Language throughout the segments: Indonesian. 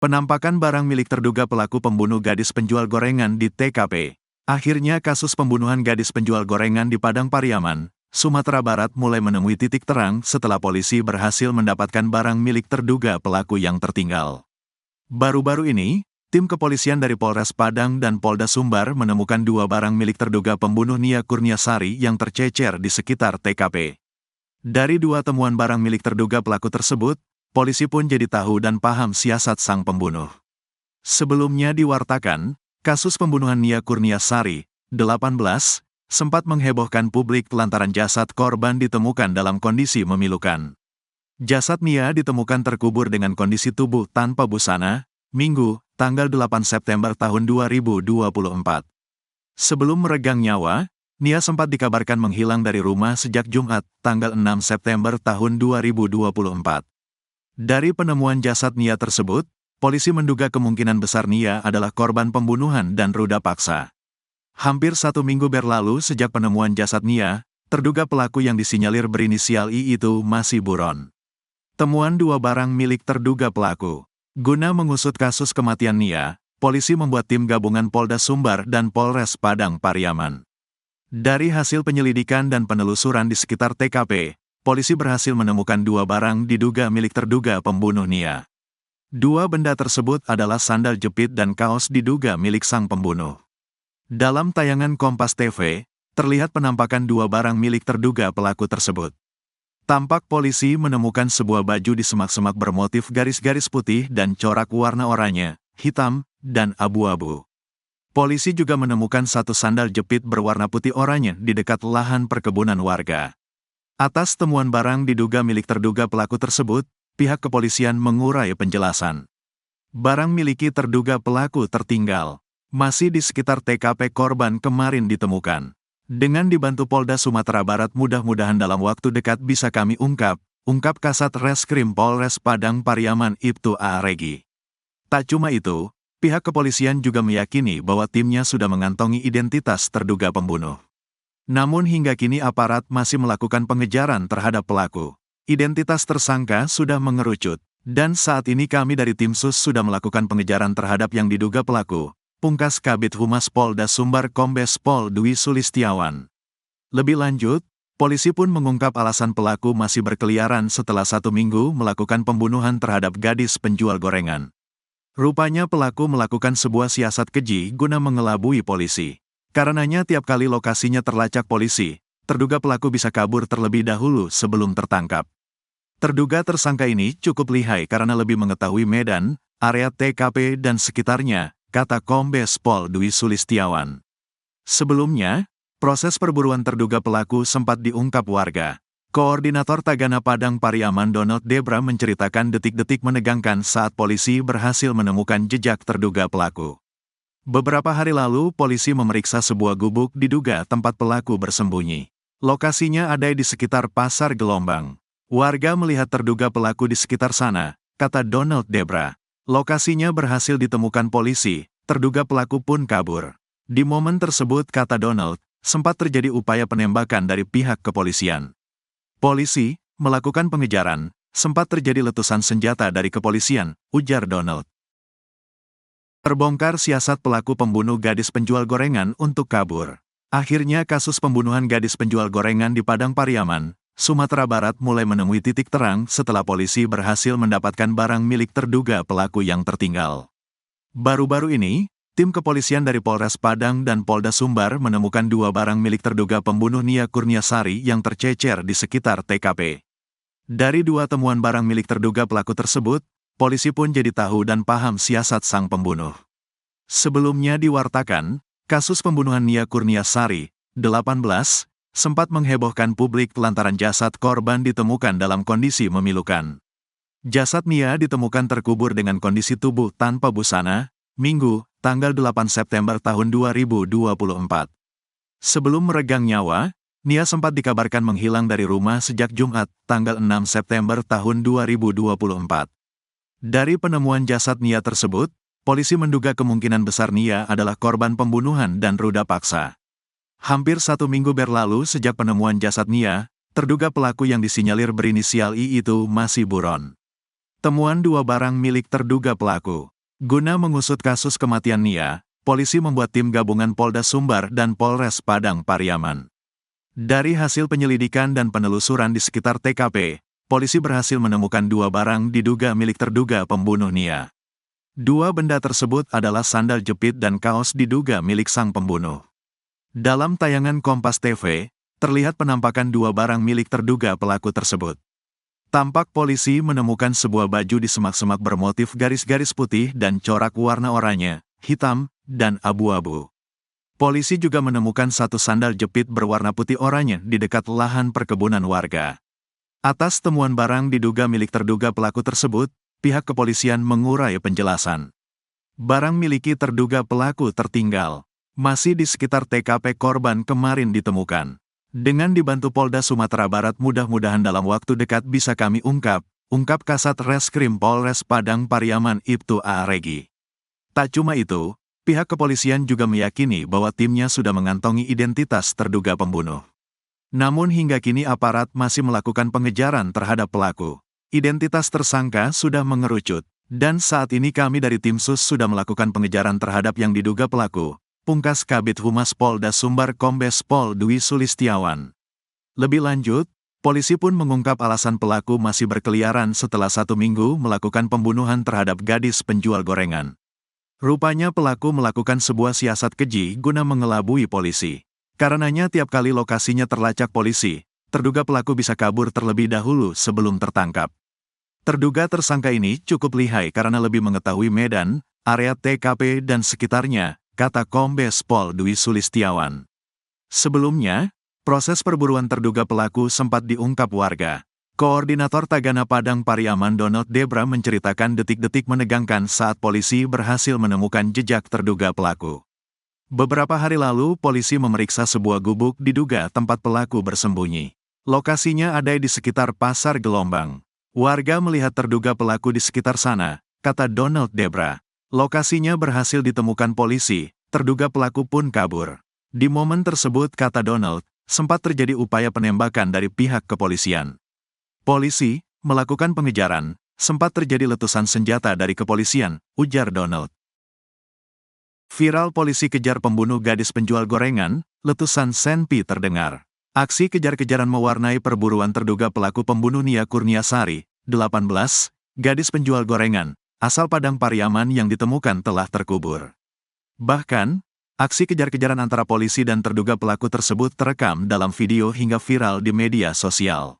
Penampakan barang milik terduga pelaku pembunuh gadis penjual gorengan di TKP. Akhirnya kasus pembunuhan gadis penjual gorengan di Padang Pariaman, Sumatera Barat mulai menemui titik terang setelah polisi berhasil mendapatkan barang milik terduga pelaku yang tertinggal. Baru-baru ini, tim kepolisian dari Polres Padang dan Polda Sumbar menemukan dua barang milik terduga pembunuh Nia Kurniasari yang tercecer di sekitar TKP. Dari dua temuan barang milik terduga pelaku tersebut, polisi pun jadi tahu dan paham siasat sang pembunuh. Sebelumnya diwartakan, kasus pembunuhan Nia Kurniasari, 18, sempat menghebohkan publik lantaran jasad korban ditemukan dalam kondisi memilukan. Jasad Nia ditemukan terkubur dengan kondisi tubuh tanpa busana, Minggu, tanggal 8 September tahun 2024. Sebelum meregang nyawa, Nia sempat dikabarkan menghilang dari rumah sejak Jumat, tanggal 6 September tahun 2024. Dari penemuan jasad Nia tersebut, polisi menduga kemungkinan besar Nia adalah korban pembunuhan dan ruda paksa. Hampir 1 minggu berlalu sejak penemuan jasad Nia, terduga pelaku yang disinyalir berinisial I itu masih buron. Temuan dua barang milik terduga pelaku. Guna mengusut kasus kematian Nia, polisi membuat tim gabungan Polda Sumbar dan Polres Padang Pariaman. Dari hasil penyelidikan dan penelusuran di sekitar TKP, polisi berhasil menemukan dua barang diduga milik terduga pembunuh Nia. Dua benda tersebut adalah sandal jepit dan kaos diduga milik sang pembunuh. Dalam tayangan Kompas TV, terlihat penampakan dua barang milik terduga pelaku tersebut. Tampak polisi menemukan sebuah baju di semak-semak bermotif garis-garis putih dan corak warna oranye, hitam, dan abu-abu. Polisi juga menemukan satu sandal jepit berwarna putih oranye di dekat lahan perkebunan warga. Atas temuan barang diduga milik terduga pelaku tersebut, pihak kepolisian mengurai penjelasan. Barang miliki terduga pelaku tertinggal, masih di sekitar TKP korban kemarin ditemukan. Dengan dibantu Polda Sumatera Barat mudah-mudahan dalam waktu dekat bisa kami ungkap Kasat Reskrim Polres Padang Pariaman Ibtu A. Regi. Tak cuma itu, pihak kepolisian juga meyakini bahwa timnya sudah mengantongi identitas terduga pembunuh. Namun hingga kini aparat masih melakukan pengejaran terhadap pelaku. Identitas tersangka sudah mengerucut, dan saat ini kami dari tim SUS sudah melakukan pengejaran terhadap yang diduga pelaku, pungkas Kabid Humas Polda Sumbar Kombes Pol Dwi Sulistiawan. Lebih lanjut, polisi pun mengungkap alasan pelaku masih berkeliaran setelah 1 minggu melakukan pembunuhan terhadap gadis penjual gorengan. Rupanya pelaku melakukan sebuah siasat keji guna mengelabui polisi. Karenanya tiap kali lokasinya terlacak polisi, terduga pelaku bisa kabur terlebih dahulu sebelum tertangkap. Terduga tersangka ini cukup lihai karena lebih mengetahui medan, area TKP dan sekitarnya, kata Kombes Pol Dwi Sulistiawan. Sebelumnya, proses perburuan terduga pelaku sempat diungkap warga. Koordinator Tagana Padang Pariaman Donald Debra menceritakan detik-detik menegangkan saat polisi berhasil menemukan jejak terduga pelaku. Beberapa hari lalu, polisi memeriksa sebuah gubuk diduga tempat pelaku bersembunyi. Lokasinya ada di sekitar Pasar Gelombang. Warga melihat terduga pelaku di sekitar sana, kata Donald Debra. Lokasinya berhasil ditemukan polisi, terduga pelaku pun kabur. Di momen tersebut, kata Donald, sempat terjadi upaya penembakan dari pihak kepolisian. Polisi melakukan pengejaran, sempat terjadi letusan senjata dari kepolisian, ujar Donald. Terbongkar siasat pelaku pembunuh gadis penjual gorengan untuk kabur. Akhirnya kasus pembunuhan gadis penjual gorengan di Padang Pariaman, Sumatera Barat mulai menemui titik terang setelah polisi berhasil mendapatkan barang milik terduga pelaku yang tertinggal. Baru-baru ini, tim kepolisian dari Polres Padang dan Polda Sumbar menemukan dua barang milik terduga pembunuh Nia Kurniasari yang tercecer di sekitar TKP. Dari dua temuan barang milik terduga pelaku tersebut, polisi pun jadi tahu dan paham siasat sang pembunuh. Sebelumnya diwartakan, kasus pembunuhan Nia Kurniasari, 18, sempat menghebohkan publik lantaran jasad korban ditemukan dalam kondisi memilukan. Jasad Nia ditemukan terkubur dengan kondisi tubuh tanpa busana, Minggu, tanggal 8 September tahun 2024. Sebelum meregang nyawa, Nia sempat dikabarkan menghilang dari rumah sejak Jumat, tanggal 6 September tahun 2024. Dari penemuan jasad Nia tersebut, polisi menduga kemungkinan besar Nia adalah korban pembunuhan dan ruda paksa. Hampir 1 minggu berlalu sejak penemuan jasad Nia, terduga pelaku yang disinyalir berinisial I itu masih buron. Temuan dua barang milik terduga pelaku. Guna mengusut kasus kematian Nia, polisi membuat tim gabungan Polda Sumbar dan Polres Padang Pariaman. Dari hasil penyelidikan dan penelusuran di sekitar TKP, polisi berhasil menemukan dua barang diduga milik terduga pembunuh Nia. Dua benda tersebut adalah sandal jepit dan kaos diduga milik sang pembunuh. Dalam tayangan Kompas TV, terlihat penampakan dua barang milik terduga pelaku tersebut. Tampak polisi menemukan sebuah baju di semak-semak bermotif garis-garis putih dan corak warna oranye, hitam, dan abu-abu. Polisi juga menemukan satu sandal jepit berwarna putih oranye di dekat lahan perkebunan warga. Atas temuan barang diduga milik terduga pelaku tersebut, pihak kepolisian mengurai penjelasan. Barang miliki terduga pelaku tertinggal, masih di sekitar TKP korban kemarin ditemukan. Dengan dibantu Polda Sumatera Barat mudah-mudahan dalam waktu dekat bisa kami ungkap Kasat Reskrim Polres Padang Pariaman Ibtu A. Regi. Tak cuma itu, pihak kepolisian juga meyakini bahwa timnya sudah mengantongi identitas terduga pembunuh. Namun hingga kini aparat masih melakukan pengejaran terhadap pelaku. Identitas tersangka sudah mengerucut, dan saat ini kami dari tim SUS sudah melakukan pengejaran terhadap yang diduga pelaku. Pungkas Kabid Humas Polda Sumbar Kombes Pol Dwi Sulistiawan. Lebih lanjut, polisi pun mengungkap alasan pelaku masih berkeliaran setelah 1 minggu melakukan pembunuhan terhadap gadis penjual gorengan. Rupanya pelaku melakukan sebuah siasat keji guna mengelabui polisi. Karenanya tiap kali lokasinya terlacak polisi, terduga pelaku bisa kabur terlebih dahulu sebelum tertangkap. Terduga tersangka ini cukup lihai karena lebih mengetahui medan, area TKP dan sekitarnya, kata Kombes Pol Dwi Sulistiawan. Sebelumnya, proses perburuan terduga pelaku sempat diungkap warga. Koordinator Tagana Padang Pariaman Donald Debra menceritakan detik-detik menegangkan saat polisi berhasil menemukan jejak terduga pelaku. Beberapa hari lalu, polisi memeriksa sebuah gubuk diduga tempat pelaku bersembunyi. Lokasinya ada di sekitar Pasar Gelombang. Warga melihat terduga pelaku di sekitar sana, kata Donald Debra. Lokasinya berhasil ditemukan polisi, terduga pelaku pun kabur. Di momen tersebut, kata Donald, sempat terjadi upaya penembakan dari pihak kepolisian. Polisi melakukan pengejaran, sempat terjadi letusan senjata dari kepolisian, ujar Donald. Viral polisi kejar pembunuh gadis penjual gorengan, letusan senpi terdengar. Aksi kejar-kejaran mewarnai perburuan terduga pelaku pembunuh Nia Kurniasari, 18, gadis penjual gorengan, asal Padang Pariaman yang ditemukan telah terkubur. Bahkan, aksi kejar-kejaran antara polisi dan terduga pelaku tersebut terekam dalam video hingga viral di media sosial.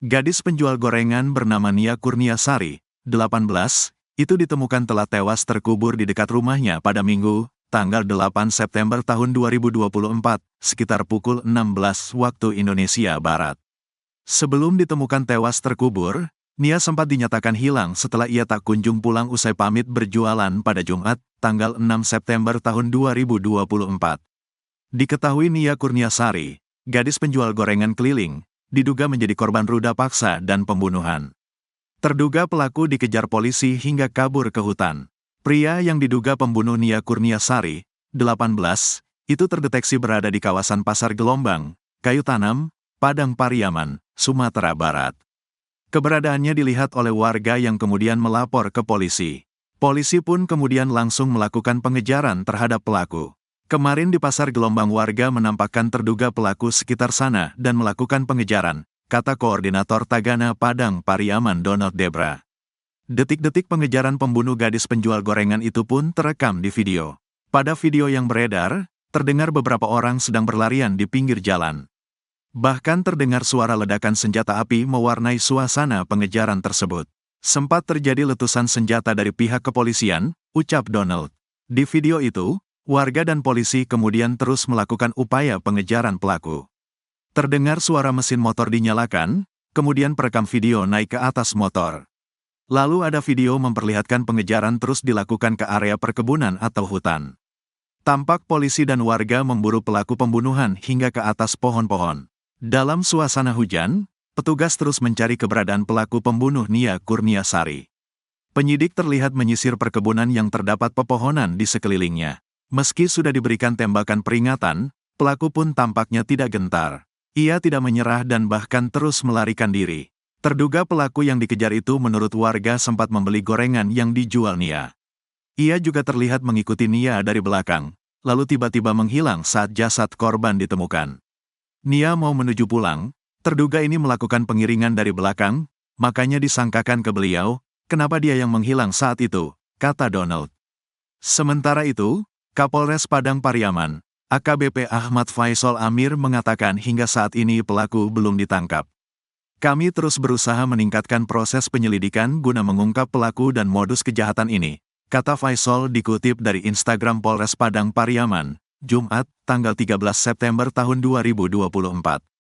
Gadis penjual gorengan bernama Nia Kurniasari, 18, itu ditemukan telah tewas terkubur di dekat rumahnya pada Minggu, tanggal 8 September tahun 2024, sekitar pukul 16 waktu Indonesia Barat. Sebelum ditemukan tewas terkubur, Nia sempat dinyatakan hilang setelah ia tak kunjung pulang usai pamit berjualan pada Jumat, tanggal 6 September tahun 2024. Diketahui Nia Kurniasari, gadis penjual gorengan keliling, diduga menjadi korban ruda paksa dan pembunuhan. Terduga pelaku dikejar polisi hingga kabur ke hutan. Pria yang diduga pembunuh Nia Kurniasari, 18, itu terdeteksi berada di kawasan Pasar Gelombang, Kayu Tanam, Padang Pariaman, Sumatera Barat. Keberadaannya dilihat oleh warga yang kemudian melapor ke polisi. Polisi pun kemudian langsung melakukan pengejaran terhadap pelaku. Kemarin di Pasar Gelombang warga menampakkan terduga pelaku sekitar sana dan melakukan pengejaran, kata Koordinator Tagana Padang Pariaman Donald Debra. Detik-detik pengejaran pembunuh gadis penjual gorengan itu pun terekam di video. Pada video yang beredar, terdengar beberapa orang sedang berlarian di pinggir jalan. Bahkan terdengar suara ledakan senjata api mewarnai suasana pengejaran tersebut. Sempat terjadi letusan senjata dari pihak kepolisian, ucap Donald. Di video itu, warga dan polisi kemudian terus melakukan upaya pengejaran pelaku. Terdengar suara mesin motor dinyalakan, kemudian perekam video naik ke atas motor. Lalu ada video memperlihatkan pengejaran terus dilakukan ke area perkebunan atau hutan. Tampak polisi dan warga memburu pelaku pembunuhan hingga ke atas pohon-pohon. Dalam suasana hujan, petugas terus mencari keberadaan pelaku pembunuh Nia Kurniasari. Penyidik terlihat menyisir perkebunan yang terdapat pepohonan di sekelilingnya. Meski sudah diberikan tembakan peringatan, pelaku pun tampaknya tidak gentar. Ia tidak menyerah dan bahkan terus melarikan diri. Terduga pelaku yang dikejar itu menurut warga sempat membeli gorengan yang dijual Nia. Ia juga terlihat mengikuti Nia dari belakang, lalu tiba-tiba menghilang saat jasad korban ditemukan. Nia mau menuju pulang, terduga ini melakukan pengiringan dari belakang, makanya disangkakan ke beliau, kenapa dia yang menghilang saat itu, kata Donald. Sementara itu, Kapolres Padang Pariaman, AKBP Ahmad Faisal Amir mengatakan hingga saat ini pelaku belum ditangkap. Kami terus berusaha meningkatkan proses penyelidikan guna mengungkap pelaku dan modus kejahatan ini, kata Faisal dikutip dari Instagram Polres Padang Pariaman, Jumat, tanggal 13 September tahun 2024.